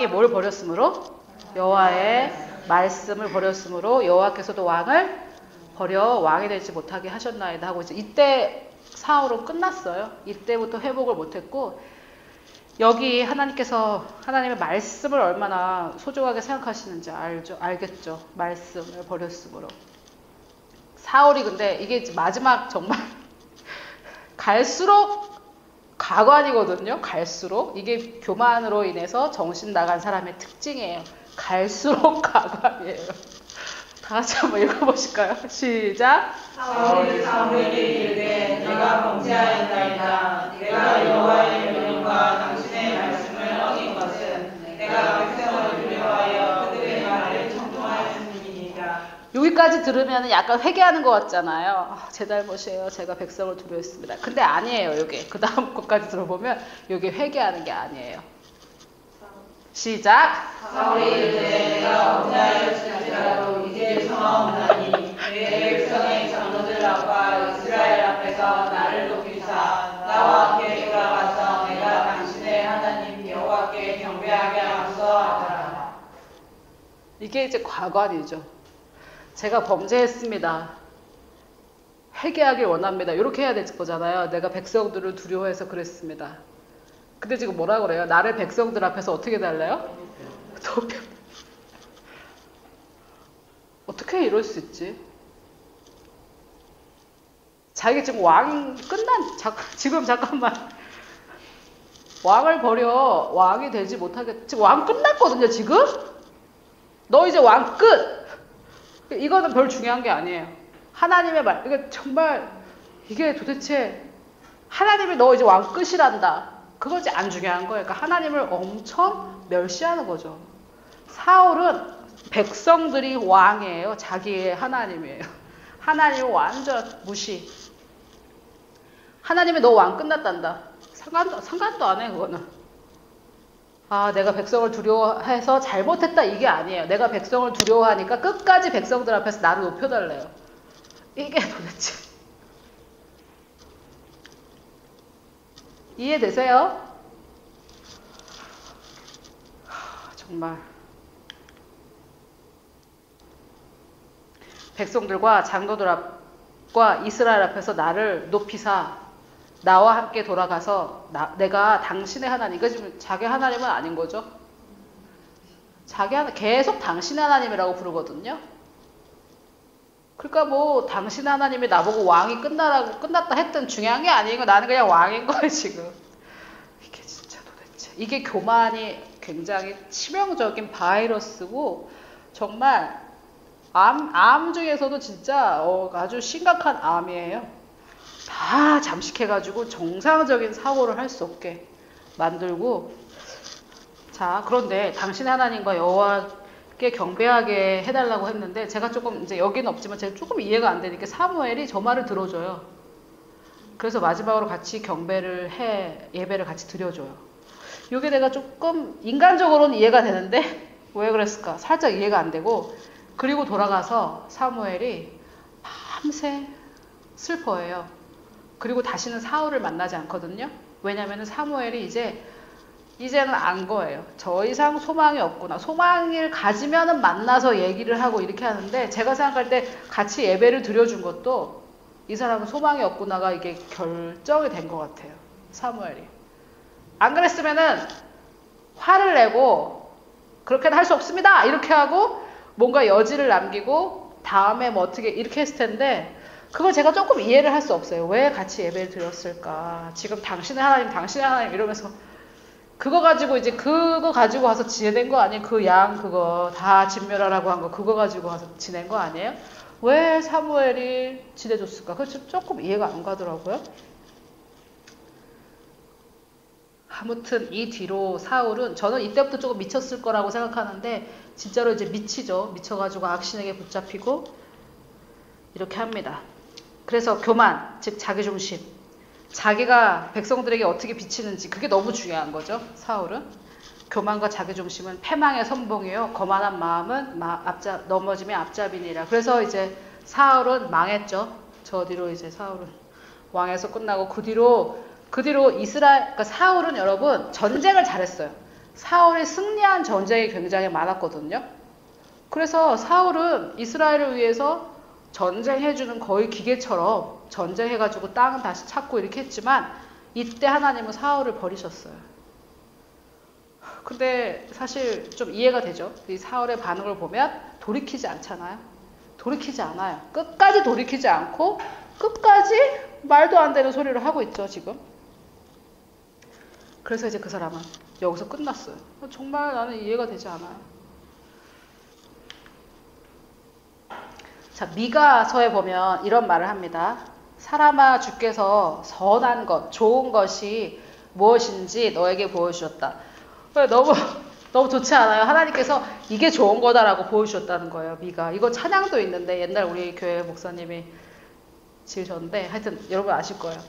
왕이 뭘 버렸으므로? 여호와의 말씀을 버렸으므로 여호와께서도 왕을 버려 왕이 되지 못하게 하셨나이다 하고 이제 이때 사울은 끝났어요. 이때부터 회복을 못했고 여기 하나님께서 하나님의 말씀을 얼마나 소중하게 생각하시는지 알겠죠. 말씀을 버렸으므로. 사울이 근데 이게 마지막 정말 갈수록 가관이거든요. 갈수록. 이게 교만으로 인해서 정신 나간 사람의 특징이에요. 갈수록 가관이에요. 다 같이 한번 읽어보실까요? 시작. 사울이 사무엘에게 이르되 내가 범죄하였나이다. 내가 여호와의 명령과 당신의 말씀을 어긴 것은 내가 백성을 두려워하여 그들의 말을 청종하였음이니이다. 여기까지 들으면 약간 회개하는 것 같잖아요. 제 잘못이에요. 제가 백성을 두려워했습니다. 근데 아니에요. 이게 그 다음 것까지 들어보면 이게 회개하는 게 아니에요. 시작. 사울이 이르되 내가 범죄하였을지라도 이제 청하옵나니 내 백성의 장로들 앞과 이스라엘 앞에서 나를 높이사 나와 함께 돌아가서 내가 당신의 하나님 여호와께 경배하게 하소서 하더라. 이게 이제 과관이죠. 제가 범죄했습니다. 회개하길 원합니다. 이렇게 해야 될 거잖아요. 내가 백성들을 두려워해서 그랬습니다. 근데 지금 뭐라 그래요? 나를 백성들 앞에서 어떻게 달래요? 높여. 어떻게 이럴 수 있지? 자기가 지금 왕 지금 잠깐만. 왕을 버려 왕이 되지 못하게. 지금 왕 끝났거든요, 지금? 너 이제 왕 끝! 이거는 별 중요한 게 아니에요. 하나님의 말, 이게 정말, 이게 도대체, 하나님이 너 이제 왕 끝이란다. 그것이 안 중요한 거예요. 그러니까 하나님을 엄청 멸시하는 거죠. 사울은 백성들이 왕이에요. 자기의 하나님이에요. 하나님을 완전 무시. 하나님이 너 왕 끝났단다. 상관도 안 해, 그거는. 아, 내가 백성을 두려워해서 잘못했다, 이게 아니에요. 내가 백성을 두려워하니까 끝까지 백성들 앞에서 나를 높여달래요. 이게 도대체. 이해되세요? 정말. 백성들과 장로들 앞과 이스라엘 앞에서 나를 높이사 나와 함께 돌아가서 내가 당신의 하나님, 이거 지금 자기 하나님은 아닌 거죠. 계속 당신의 하나님이라고 부르거든요. 그러니까 뭐 당신 하나님이 나보고 왕이 끝났다 했든 중요한 게 아니고 나는 그냥 왕인 거예요, 지금. 이게 진짜 도대체. 이게 교만이 굉장히 치명적인 바이러스고 정말 암 중에서도 진짜 아주 심각한 암이에요. 다 잠식해가지고 정상적인 사고를 할 수 없게 만들고. 자, 그런데 당신의 하나님과 여호와께 경배하게 해달라고 했는데 제가 조금 이제 여기는 없지만 제가 조금 이해가 안 되니까 사무엘이 저 말을 들어줘요. 그래서 마지막으로 같이 예배를 같이 드려줘요. 이게 내가 조금 인간적으로는 이해가 되는데 왜 그랬을까? 살짝 이해가 안 되고, 그리고 돌아가서 사무엘이 밤새 슬퍼해요. 그리고 다시는 사울을 만나지 않거든요. 왜냐하면 사무엘이 이제는 안 거예요. 더 이상 소망이 없구나. 소망을 가지면은 만나서 얘기를 하고 이렇게 하는데, 제가 생각할 때 같이 예배를 드려준 것도 이 사람은 소망이 없구나가 이게 결정이 된 것 같아요. 사무엘이. 안 그랬으면은 화를 내고 그렇게는 할 수 없습니다. 이렇게 하고 뭔가 여지를 남기고 다음에 뭐 어떻게 이렇게 했을 텐데, 그걸 제가 조금 이해를 할 수 없어요. 왜 같이 예배를 드렸을까? 지금 당신의 하나님 이러면서 그거 가지고 와서 지내는 거 아니에요? 그 양 그거 다 진멸하라고 한 거 그거 가지고 와서 지낸 거 아니에요? 왜 사무엘이 지내줬을까? 그래서 조금 이해가 안 가더라고요. 아무튼 이 뒤로 사울은, 저는 이때부터 조금 미쳤을 거라고 생각하는데 진짜로 이제 미쳐가지고 악신에게 붙잡히고 이렇게 합니다. 그래서 교만, 즉 자기중심, 자기가 백성들에게 어떻게 비치는지 그게 너무 중요한 거죠. 사울은. 교만과 자기중심은 패망의 선봉이요, 거만한 마음은 넘어짐의 앞잡이니라. 그래서 이제 사울은 망했죠. 저 뒤로 이제 사울은 왕에서 끝나고 그 뒤로 그러니까 사울은 여러분 전쟁을 잘했어요. 사울이 승리한 전쟁이 굉장히 많았거든요. 그래서 사울은 이스라엘을 위해서 전쟁해주는 거의 기계처럼 전쟁해가지고 땅은 다시 찾고 이렇게 했지만 이때 하나님은 사울을 버리셨어요. 근데 사실 좀 이해가 되죠. 이 사울의 반응을 보면 돌이키지 않잖아요. 돌이키지 않아요. 끝까지 돌이키지 않고 끝까지 말도 안 되는 소리를 하고 있죠, 지금. 그래서 이제 그 사람은 여기서 끝났어요. 정말 나는 이해가 되지 않아요. 자, 미가서에 보면 이런 말을 합니다. 사람아, 주께서 선한 것, 좋은 것이 무엇인지 너에게 보여주셨다. 너무 좋지 않아요? 하나님께서 이게 좋은 거다라고 보여주셨다는 거예요, 미가. 이거 찬양도 있는데 옛날 우리 교회 목사님이 지으셨는데 하여튼 여러분 아실 거예요.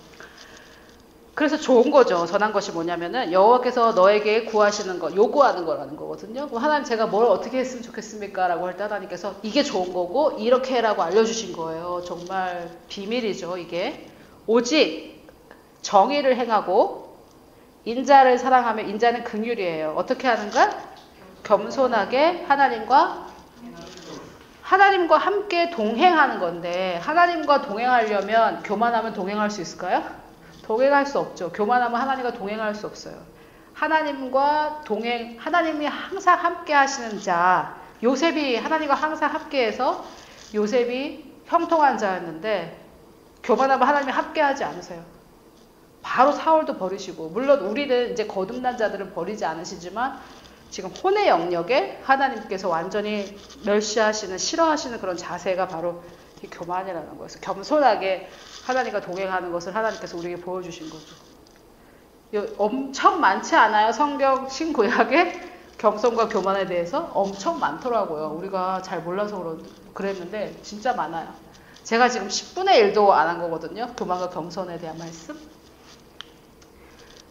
그래서 좋은 거죠. 선한 것이 뭐냐면은 여호와께서 너에게 구하시는 것, 요구하는 거라는 거거든요. 하나님 제가 뭘 어떻게 했으면 좋겠습니까? 라고 할 때 하나님께서 이게 좋은 거고 이렇게 해라고 알려주신 거예요. 정말 비밀이죠, 이게. 오직 정의를 행하고 인자를 사랑하며, 인자는 긍휼이에요. 어떻게 하는가? 겸손하게 하나님과 함께 동행하는 건데, 하나님과 동행하려면 교만하면 동행할 수 있을까요? 동행할 수 없죠. 교만하면 하나님과 동행할 수 없어요. 하나님과 동행, 하나님이 항상 함께 하시는 자, 요셉이 하나님과 항상 함께해서 요셉이 형통한 자였는데 교만하면 하나님이 함께하지 않으세요. 바로 사울도 버리시고, 물론 우리는 이제 거듭난 자들은 버리지 않으시지만 지금 혼의 영역에 하나님께서 완전히 멸시하시는, 싫어하시는 그런 자세가 바로 이 교만이라는 거예요. 그래서 겸손하게 하나님과 동행하는 것을 하나님께서 우리에게 보여주신 거죠. 엄청 많지 않아요? 성경 신구약에 겸손과 교만에 대해서 엄청 많더라고요. 우리가 잘 몰라서 그랬는데 진짜 많아요. 제가 지금 10분의 1도 안 한 거거든요. 교만과 겸손에 대한 말씀.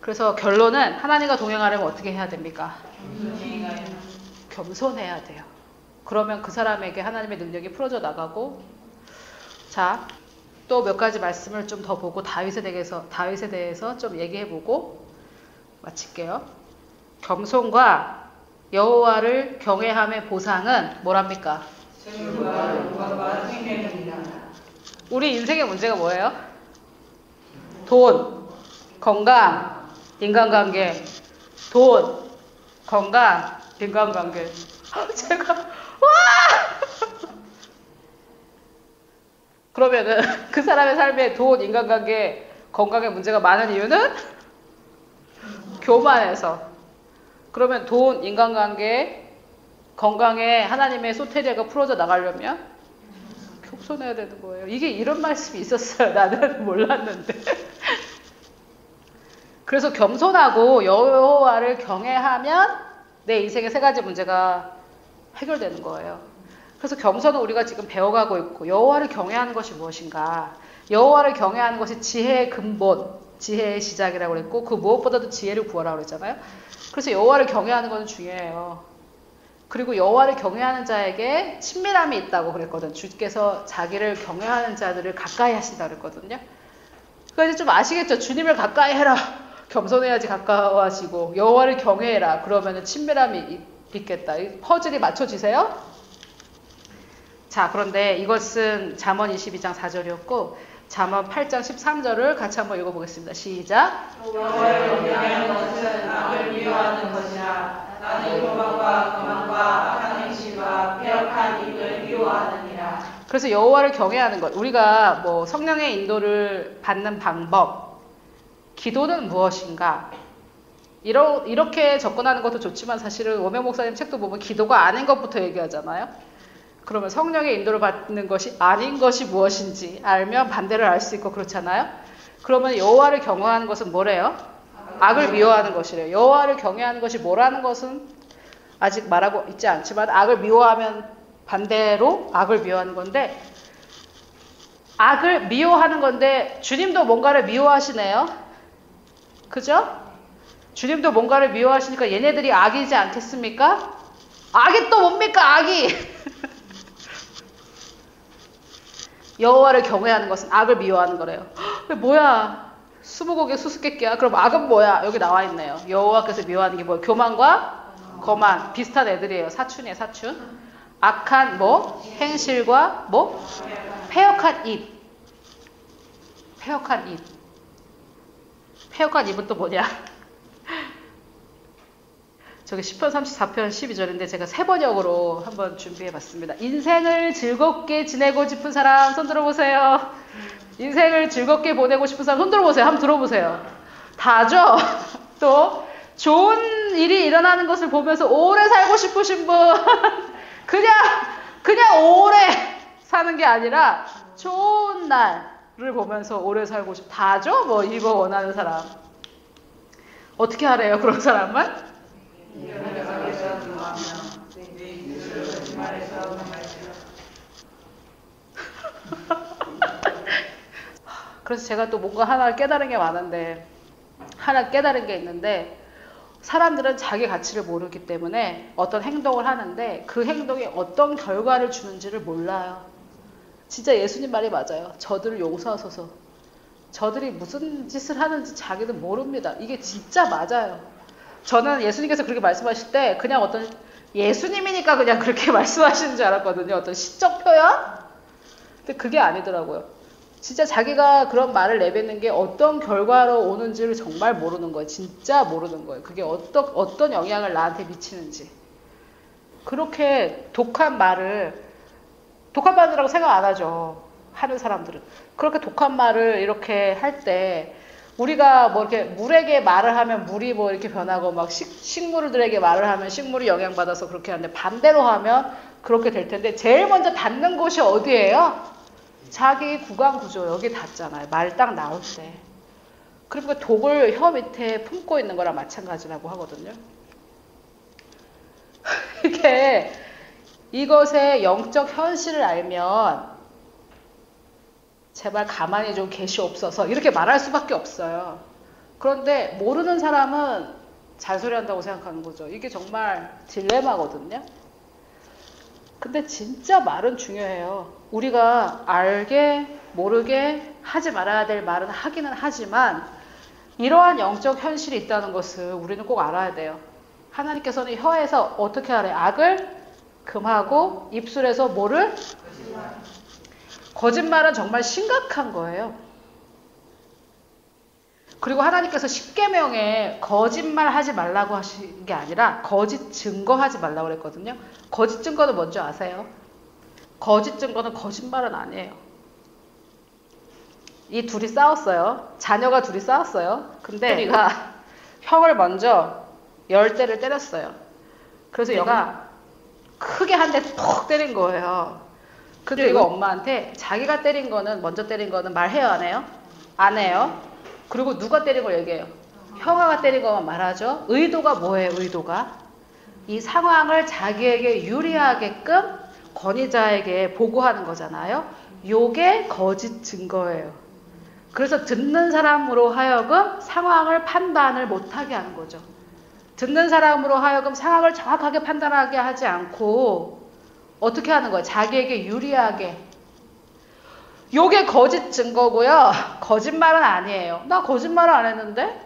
그래서 결론은 하나님과 동행하려면 어떻게 해야 됩니까? 겸손해야 돼요. 그러면 그 사람에게 하나님의 능력이 풀어져 나가고, 자, 또 몇 가지 말씀을 좀 더 보고 다윗에 대해서 좀 얘기해보고 마칠게요. 겸손과 여호와를 경외함의 보상은 뭐랍니까? 생명과 영광과 생명입니다. 우리 인생의 문제가 뭐예요? 돈, 건강, 인간관계. 돈, 건강, 인간관계. 제가 그러면은 그 사람의 삶에 돈, 인간관계, 건강에 문제가 많은 이유는 교만해서. 그러면 돈, 인간관계, 건강에 하나님의 소테리아가 풀어져 나가려면 겸손해야 되는 거예요. 이게 이런 말씀이 있었어요. 나는 몰랐는데. 그래서 겸손하고 여호와를 경외하면 내 인생의 세 가지 문제가 해결되는 거예요. 그래서 겸손은 우리가 지금 배워가고 있고, 여호와를 경외하는 것이 무엇인가? 여호와를 경외하는 것이 지혜의 근본, 지혜의 시작이라고 그랬고, 그 무엇보다도 지혜를 구하라고 그랬잖아요. 그래서 여호와를 경외하는 것은 중요해요. 그리고 여호와를 경외하는 자에게 친밀함이 있다고 그랬거든. 주께서 자기를 경외하는 자들을 가까이 하신다고 그랬거든요. 그러니까 이제 좀 아시겠죠? 주님을 가까이 해라. 겸손해야지 가까워하시고, 여호와를 경외해라. 그러면 친밀함이 있겠다. 이 퍼즐이 맞춰지세요? 자, 그런데 이것은 잠언 22장 4절이었고 잠언 8장 13절을 같이 한번 읽어보겠습니다. 시작. 여호와를 경외하는 것은 악을 미워하는 것이라. 나는 교만과 교만과 악한 행실과 패역한 입을 미워하느니라. 그래서 여호와를 경외하는 것, 우리가 뭐 성령의 인도를 받는 방법, 기도는 무엇인가? 이렇게 접근하는 것도 좋지만 사실은 오명 목사님 책도 보면 기도가 아닌 것부터 얘기하잖아요. 그러면 성령의 인도를 받는 것이 아닌 것이 무엇인지 알면 반대를 알 수 있고 그렇잖아요. 그러면 여호와를 경외하는 것은 뭐래요? 악을 미워하는 것이래요. 여호와를 경외하는 것이 뭐라는 것은 아직 말하고 있지 않지만 악을 미워하면 반대로 악을 미워하는 건데, 악을 미워하는 건데 주님도 뭔가를 미워하시네요. 그죠? 주님도 뭔가를 미워하시니까 얘네들이 악이지 않겠습니까? 악이 또 뭡니까? 악이 여호와를 경외하는 것은 악을 미워하는 거래요. 뭐야? 수부고개 수수께끼야. 그럼 악은 뭐야? 여기 나와 있네요. 여호와께서 미워하는 게 뭐야? 교만과 거만. 비슷한 애들이에요. 사춘이에요, 사춘. 악한 뭐? 행실과 뭐? 패역한 입. 패역한 입. 패역한 입은 또 뭐냐? 저기 10편 34편 12절인데 제가 세 번역으로 한번 준비해봤습니다. 인생을 즐겁게 지내고 싶은 사람 손 들어보세요. 인생을 즐겁게 보내고 싶은 사람 손 들어보세요. 한번 들어보세요. 다죠? 또 좋은 일이 일어나는 것을 보면서 오래 살고 싶으신 분 그냥 오래 사는 게 아니라 좋은 날을 보면서 오래 살고 다죠? 뭐 이거 원하는 사람 어떻게 하래요? 그런 사람은? 그래서 제가 또 뭔가 하나 깨달은 게 많은데 하나 깨달은 게 있는데 사람들은 자기 가치를 모르기 때문에 어떤 행동을 하는데 그 행동이 어떤 결과를 주는지를 몰라요. 진짜 예수님 말이 맞아요. 저들을 용서하소서. 저들이 무슨 짓을 하는지 자기는 모릅니다. 이게 진짜 맞아요. 저는 예수님께서 그렇게 말씀하실 때 그냥 어떤 예수님이니까 그냥 그렇게 말씀하시는 줄 알았거든요. 어떤 시적 표현? 근데 그게 아니더라고요. 진짜 자기가 그런 말을 내뱉는 게 어떤 결과로 오는지를 정말 모르는 거예요. 진짜 모르는 거예요. 그게 어떤 영향을 나한테 미치는지. 그렇게 독한 말이라고 생각 안 하죠. 하는 사람들은. 그렇게 독한 말을 이렇게 할 때 우리가 뭐 이렇게 물에게 말을 하면 물이 뭐 이렇게 변하고 막 식물들에게 말을 하면 식물이 영향받아서 그렇게 하는데 반대로 하면 그렇게 될 텐데 제일 먼저 닿는 곳이 어디예요? 자기 구강 구조 여기 닿잖아요. 말 딱 나올 때. 그러니까 독을 혀 밑에 품고 있는 거랑 마찬가지라고 하거든요. 이게 이것의 영적 현실을 알면 제발 가만히 좀 계시옵소서 이렇게 말할 수밖에 없어요. 그런데 모르는 사람은 잔소리한다고 생각하는 거죠. 이게 정말 딜레마거든요. 근데 진짜 말은 중요해요. 우리가 알게 모르게 하지 말아야 될 말은 하기는 하지만 이러한 영적 현실이 있다는 것을 우리는 꼭 알아야 돼요. 하나님께서는 혀에서 어떻게 하래요? 악을 금하고 입술에서 뭐를? 거짓말은 정말 심각한 거예요. 그리고 하나님께서 십계명에 거짓말 하지 말라고 하신 게 아니라 거짓 증거하지 말라고 그랬거든요. 거짓 증거는 뭔지 아세요? 거짓 증거는 거짓말은 아니에요. 이 둘이 싸웠어요. 자녀가 둘이 싸웠어요. 근데 우리가 형을 먼저 10대를 때렸어요. 그래서 얘가 크게 한 대 톡 때린 거예요. 근데 이거 엄마한테 자기가 때린 거는 먼저 때린 거는 말해요 안 해요? 안 해요. 그리고 누가 때린 걸 얘기해요. 형아가 때린 거만 말하죠. 의도가 뭐예요? 의도가 이 상황을 자기에게 유리하게끔 권위자에게 보고하는 거잖아요. 요게 거짓 증거예요. 그래서 듣는 사람으로 하여금 상황을 판단을 못하게 하는 거죠. 듣는 사람으로 하여금 상황을 정확하게 판단하게 하지 않고 어떻게 하는 거예요? 자기에게 유리하게. 요게 거짓 증거고요. 거짓말은 아니에요. 나 거짓말을 안 했는데?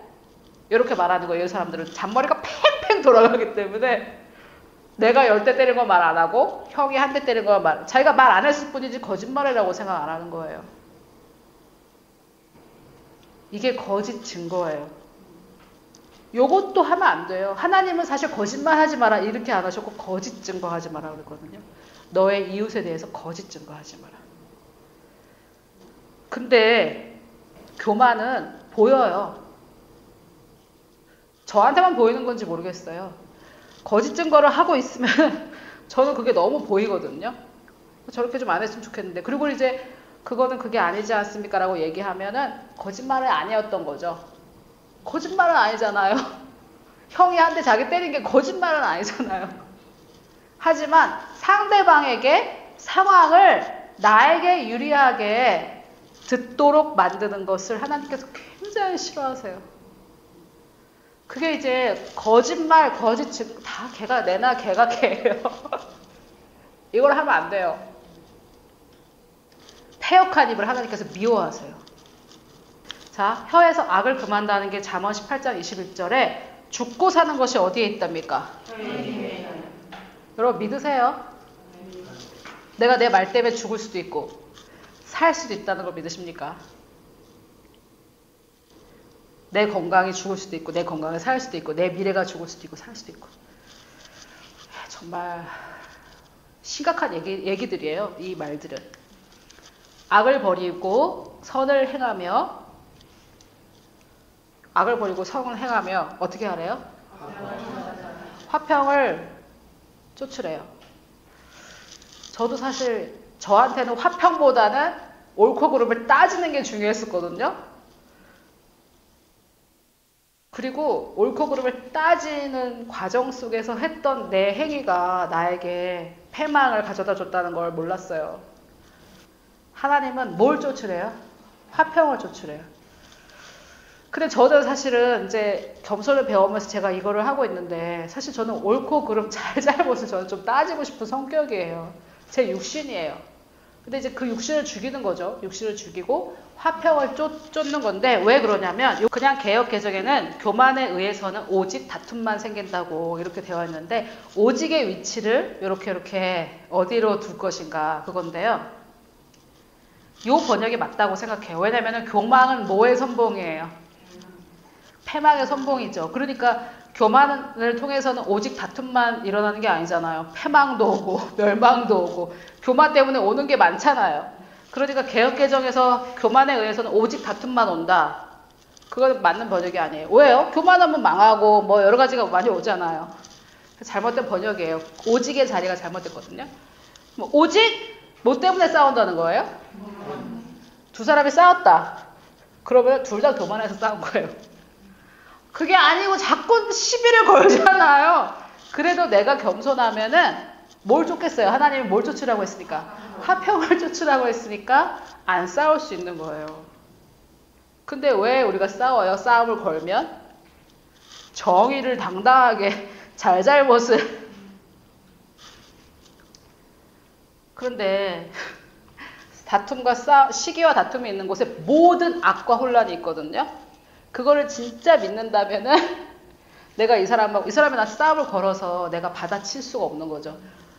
이렇게 말하는 거예요. 이 사람들은 잔머리가 팽팽 돌아가기 때문에 내가 10대 때린 거 말 안 하고 형이 한 대 때린 거 자기가 말 안 했을 뿐이지 거짓말이라고 생각 안 하는 거예요. 이게 거짓 증거예요. 요것도 하면 안 돼요. 하나님은 사실 거짓말 하지 마라 이렇게 안 하셨고 거짓 증거하지 마라 그랬거든요. 너의 이웃에 대해서 거짓 증거하지 마라. 근데 교만은 보여요. 저한테만 보이는 건지 모르겠어요. 거짓 증거를 하고 있으면 저는 그게 너무 보이거든요. 저렇게 좀 안 했으면 좋겠는데. 그리고 이제 그거는 그게 아니지 않습니까? 라고 얘기하면은 거짓말은 아니었던 거죠. 거짓말은 아니잖아요. 형이 한 대 자기 때린 게 거짓말은 아니잖아요. 하지만 상대방에게 상황을 나에게 유리하게 듣도록 만드는 것을 하나님께서 굉장히 싫어하세요. 그게 이제 거짓말, 거짓 증거 다 걔가 내나 걔가 걔예요. 이걸 하면 안 돼요. 패역한 입을 하나님께서 미워하세요. 자, 혀에서 악을 금한다는 게 잠언 18장 21절에 죽고 사는 것이 어디에 있답니까? 여러분 믿으세요? 내가 내 말 때문에 죽을 수도 있고 살 수도 있다는 걸 믿으십니까? 내 건강이 죽을 수도 있고 내 건강에 살 수도 있고 내 미래가 죽을 수도 있고 살 수도 있고 정말 심각한 얘기들이에요. 이 말들은. 악을 버리고 선을 행하며 어떻게 하래요? 화평을 쫓으래요. 저도 사실 저한테는 화평보다는 옳고 그름을 따지는 게 중요했었거든요. 그리고 옳고 그름을 따지는 과정 속에서 했던 내 행위가 나에게 패망을 가져다 줬다는 걸 몰랐어요. 하나님은 뭘 쫓으래요? 화평을 쫓으래요. 근데 저도 사실은 이제 겸손을 배우면서 제가 이거를 하고 있는데 사실 저는 옳고 그름 잘못을 저는 좀 따지고 싶은 성격이에요. 제 육신이에요. 근데 이제 그 육신을 죽이는 거죠. 육신을 죽이고 화평을 쫓는 건데 왜 그러냐면 그냥 개역 개정에는 교만에 의해서는 오직 다툼만 생긴다고 이렇게 되어 있는데 오직의 위치를 이렇게 어디로 둘 것인가 그건데요. 요 번역이 맞다고 생각해요. 왜냐면 교만은 뭐의 선봉이에요? 패망의 선봉이죠. 그러니까 교만을 통해서는 오직 다툼만 일어나는 게 아니잖아요. 패망도 오고 멸망도 오고 교만 때문에 오는 게 많잖아요. 그러니까 개역개정에서 교만에 의해서는 오직 다툼만 온다. 그건 맞는 번역이 아니에요. 왜요? 교만하면 망하고 뭐 여러 가지가 많이 오잖아요. 잘못된 번역이에요. 오직의 자리가 잘못됐거든요. 뭐 오직 뭐 때문에 싸운다는 거예요? 두 사람이 싸웠다. 그러면 둘 다 교만해서 싸운 거예요. 그게 아니고 자꾸 시비를 걸잖아요. 그래도 내가 겸손하면은 뭘 쫓겠어요? 하나님이 뭘 쫓으라고 했으니까? 화평을 쫓으라고 했으니까 안 싸울 수 있는 거예요. 근데 왜 우리가 싸워요? 싸움을 걸면? 정의를 당당하게 잘못을. 그런데 다툼과 시기와 다툼이 있는 곳에 모든 악과 혼란이 있거든요. 그거를 진짜 믿는다면은 내가 이 사람이 나한테 싸움을 걸어서 내가 받아칠 수가 없는 거죠.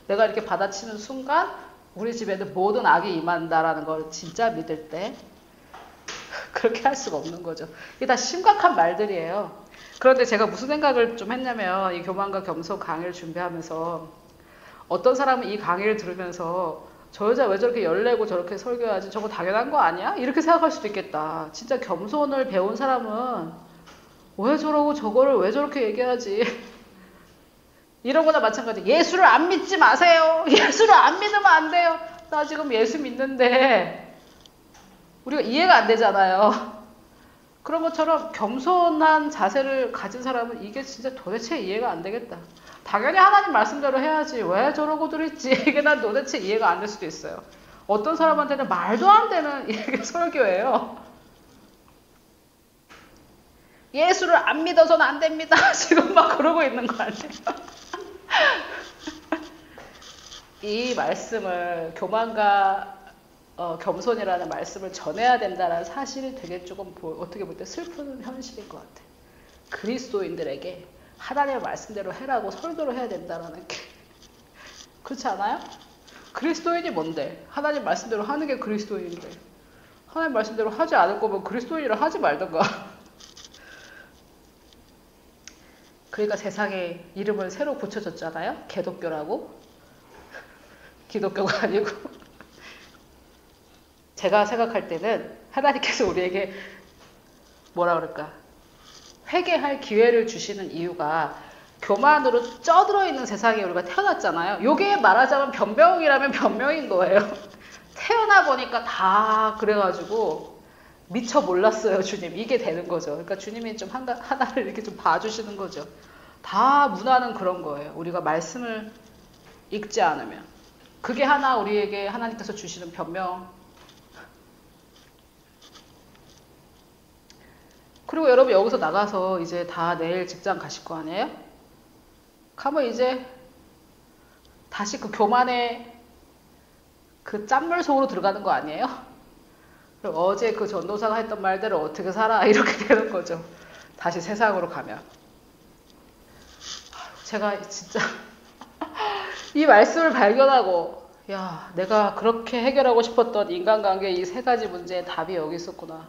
내가 이렇게 받아치는 순간 우리 집에는 모든 악이 임한다라는 걸 진짜 믿을 때 그렇게 할 수가 없는 거죠. 이게 다 심각한 말들이에요. 그런데 제가 무슨 생각을 좀 했냐면 이 교만과 겸손 강의를 준비하면서 어떤 사람은 이 강의를 들으면서 저 여자 왜 저렇게 열내고 저렇게 설교하지? 저거 당연한 거 아니야? 이렇게 생각할 수도 있겠다. 진짜 겸손을 배운 사람은 왜 저러고 저거를 왜 저렇게 얘기하지? 이런 거나 마찬가지. 예수를 안 믿지 마세요. 예수를 안 믿으면 안 돼요. 나 지금 예수 믿는데 우리가 이해가 안 되잖아요. 그런 것처럼 겸손한 자세를 가진 사람은 이게 진짜 도대체 이해가 안 되겠다. 당연히 하나님 말씀대로 해야지. 왜 저러고들 있지? 이게 난 도대체 이해가 안 될 수도 있어요. 어떤 사람한테는 말도 안 되는 이게 설교예요. 예수를 안 믿어서는 안 됩니다. 지금 막 그러고 있는 거 아니에요? 이 말씀을 교만과 겸손이라는 말씀을 전해야 된다는 사실이 되게 조금 어떻게 볼 때 슬픈 현실인 것 같아요. 그리스도인들에게 하나님의 말씀대로 해라고 설교를 해야 된다는 게 그렇지 않아요? 그리스도인이 뭔데? 하나님 말씀대로 하는 게 그리스도인인데 하나님 말씀대로 하지 않을 거면 그리스도인이라 하지 말던가. 그러니까 세상에 이름을 새로 붙여줬잖아요. 개독교라고. 기독교가 아니고. 제가 생각할 때는 하나님께서 우리에게 뭐라 그럴까? 회개할 기회를 주시는 이유가 교만으로 쪄들어 있는 세상에 우리가 태어났잖아요. 요게 말하자면 변명이라면 변명인 거예요. 태어나 보니까 다 그래가지고 미처 몰랐어요, 주님. 이게 되는 거죠. 그러니까 주님이 좀 하나를 이렇게 좀 봐주시는 거죠. 다 문화는 그런 거예요. 우리가 말씀을 읽지 않으면. 그게 하나 우리에게 하나님께서 주시는 변명. 그리고 여러분 여기서 나가서 이제 다 내일 직장 가실 거 아니에요? 가면 이제 다시 그 교만의 그 짠물 속으로 들어가는 거 아니에요? 어제 그 전도사가 했던 말대로 어떻게 살아 이렇게 되는 거죠. 다시 세상으로 가면. 제가 진짜 이 말씀을 발견하고 야, 내가 그렇게 해결하고 싶었던 인간관계 이 세 가지 문제의 답이 여기 있었구나.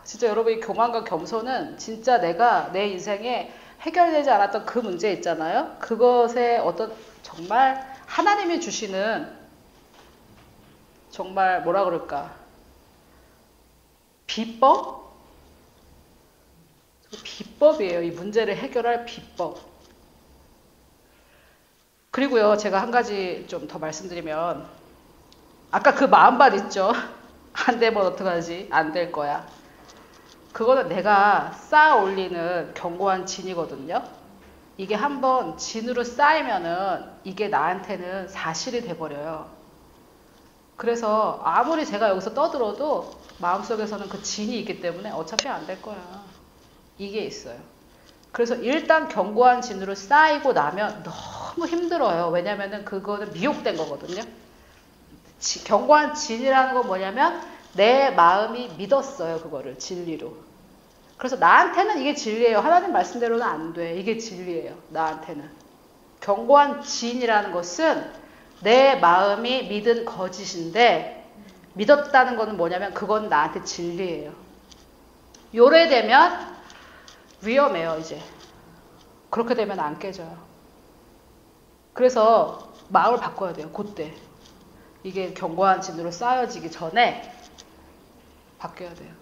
진짜 여러분, 이 교만과 겸손은 진짜 내가 내 인생에 해결되지 않았던 그 문제 있잖아요. 그것에 어떤 정말 하나님이 주시는 정말 뭐라 그럴까, 비법이에요. 이 문제를 해결할 비법. 그리고요, 제가 한 가지 좀 더 말씀드리면, 아까 그 마음밭 있죠? 안 되면 어떡하지? 안 될 거야. 그거는 내가 쌓아 올리는 견고한 진이거든요. 이게 한번 진으로 쌓이면은 이게 나한테는 사실이 돼버려요. 그래서 아무리 제가 여기서 떠들어도 마음속에서는 그 진이 있기 때문에 어차피 안 될 거야. 이게 있어요. 그래서 일단 견고한 진으로 쌓이고 나면 너무 힘들어요. 왜냐면은 그거는 미혹된 거거든요. 견고한 진이라는 건 뭐냐면 내 마음이 믿었어요. 그거를 진리로. 그래서 나한테는 이게 진리예요. 하나님 말씀대로는 안 돼. 이게 진리예요. 나한테는. 견고한 진이라는 것은 내 마음이 믿은 거짓인데, 믿었다는 거는 뭐냐면 그건 나한테 진리예요. 요래되면 위험해요. 이제 그렇게 되면 안 깨져요. 그래서 마음을 바꿔야 돼요. 그때 이게 견고한 진으로 쌓여지기 전에 바뀌어야 돼요.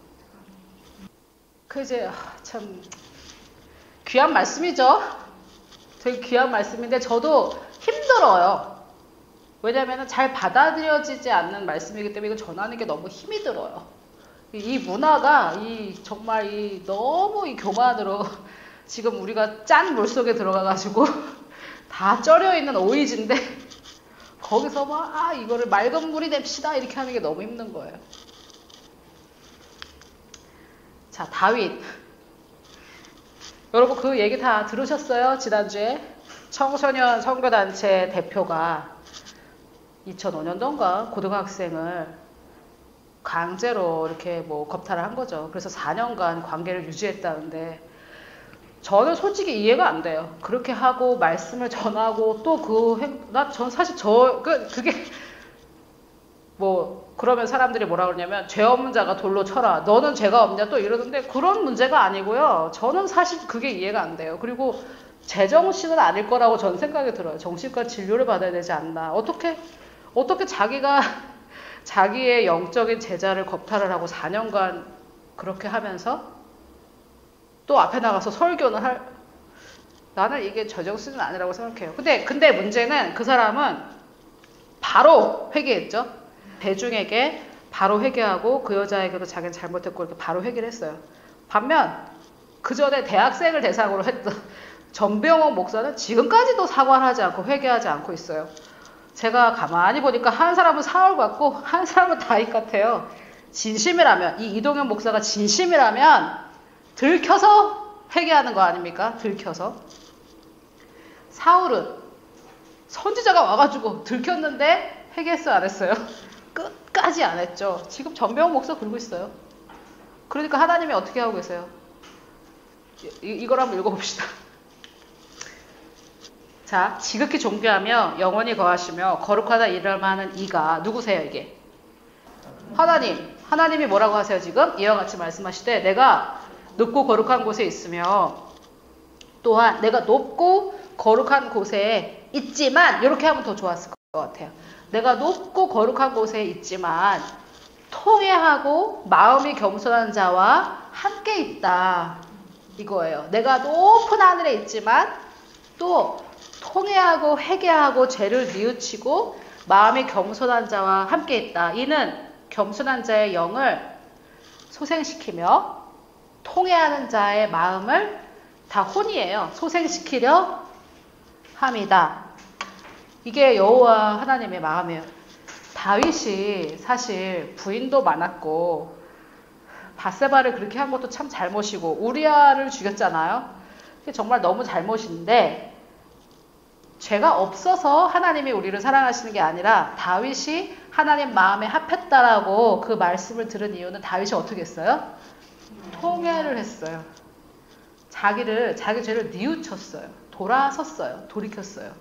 그 이제 참 귀한 말씀이죠. 되게 귀한 말씀인데 저도 힘들어요. 왜냐하면 잘 받아들여지지 않는 말씀이기 때문에 이거 전하는 게 너무 힘이 들어요. 이 문화가 정말 너무 이 교만으로 지금 우리가 짠 물속에 들어가가지고 다 쩔여 있는 오이지인데 거기서 막 이거를 맑은 물이 됩시다 이렇게 하는 게 너무 힘든 거예요. 자, 다윗. 여러분 그 얘기 다 들으셨어요? 지난주에 청소년 선교단체 대표가 2005년도인가 고등학생을 강제로 이렇게 뭐 겁탈을 한 거죠. 그래서 4년간 관계를 유지했다는데 저는 솔직히 이해가 안 돼요. 그렇게 하고 말씀을 전하고 또 전 사실 그게 뭐 그러면 사람들이 뭐라 그러냐면 죄 없는 자가 돌로 쳐라. 너는 죄가 없냐 또 이러는데 그런 문제가 아니고요. 저는 사실 그게 이해가 안 돼요. 그리고 제정신은 아닐 거라고 저는 생각이 들어요. 정신과 진료를 받아야 되지 않나. 어떻게 자기가 자기의 영적인 제자를 겁탈을 하고 4년간 그렇게 하면서 또 앞에 나가서 설교는 나는 이게 저정신은 아니라고 생각해요. 근데 문제는 그 사람은 바로 회개했죠. 대중에게 바로 회개하고 그 여자에게도 자기는 잘못했고 이렇게 바로 회개를 했어요. 반면 그 전에 대학생을 대상으로 했던 전병헌 목사는 지금까지도 사과를 하지 않고 회개하지 않고 있어요. 제가 가만히 보니까 한 사람은 사울 같고 한 사람은 다윗 같아요. 진심이라면, 이 이동현 목사가 진심이라면 들켜서 회개하는 거 아닙니까? 들켜서. 사울은 선지자가 와가지고 들켰는데 회개했어요? 안 했어요? 끝까지 안 했죠. 지금 전병헌 목사 굴고 있어요. 그러니까 하나님이 어떻게 하고 계세요? 이걸 한번 읽어봅시다. 자, 지극히 존귀하며 영원히 거하시며 거룩하다 이름하는 이가 누구세요 이게? 하나님이 뭐라고 하세요 지금? 이와 같이 말씀하시되 내가 높고 거룩한 곳에 있으며 또한 내가 높고 거룩한 곳에 있지만 이렇게 하면 더 좋았을 것 같아요. 내가 높고 거룩한 곳에 있지만 통회하고 마음이 겸손한 자와 함께 있다 이거예요. 내가 높은 하늘에 있지만 또 통회하고 회개하고 죄를 뉘우치고 마음이 겸손한 자와 함께 있다. 이는 겸손한 자의 영을 소생시키며 통회하는 자의 마음을 다 혼이에요. 소생시키려 함이다. 이게 여호와 하나님의 마음이에요. 다윗이 사실 부인도 많았고 밧세바를 그렇게 한 것도 참 잘못이고 우리아를 죽였잖아요. 그게 정말 너무 잘못인데 죄가 없어서 하나님이 우리를 사랑하시는 게 아니라 다윗이 하나님 마음에 합했다라고 그 말씀을 들은 이유는 다윗이 어떻게 했어요? 통회를 했어요. 자기 죄를 뉘우쳤어요. 돌아섰어요. 돌이켰어요.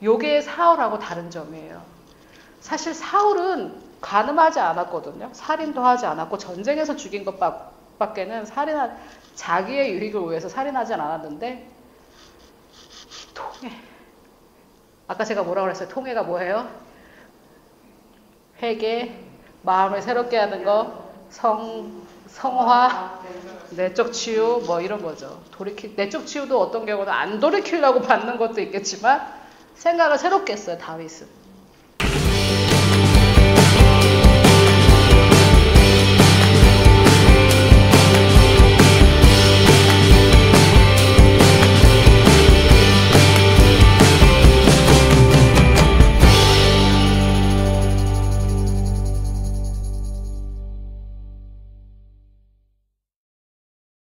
요게 사울하고 다른 점이에요. 사실 사울은 간음하지 않았거든요. 살인도 하지 않았고 전쟁에서 죽인 것밖에는 자기의 유익을 위해서 살인하지 않았는데 통회. 아까 제가 뭐라고 그랬어요? 통회가 뭐예요? 회개, 마음을 새롭게 하는 거, 성화, 내적 치유 뭐 이런 거죠. 내적 치유도 어떤 경우는 안 돌이키려고 받는 것도 있겠지만 생각을 새롭게 했어요. 다윗은.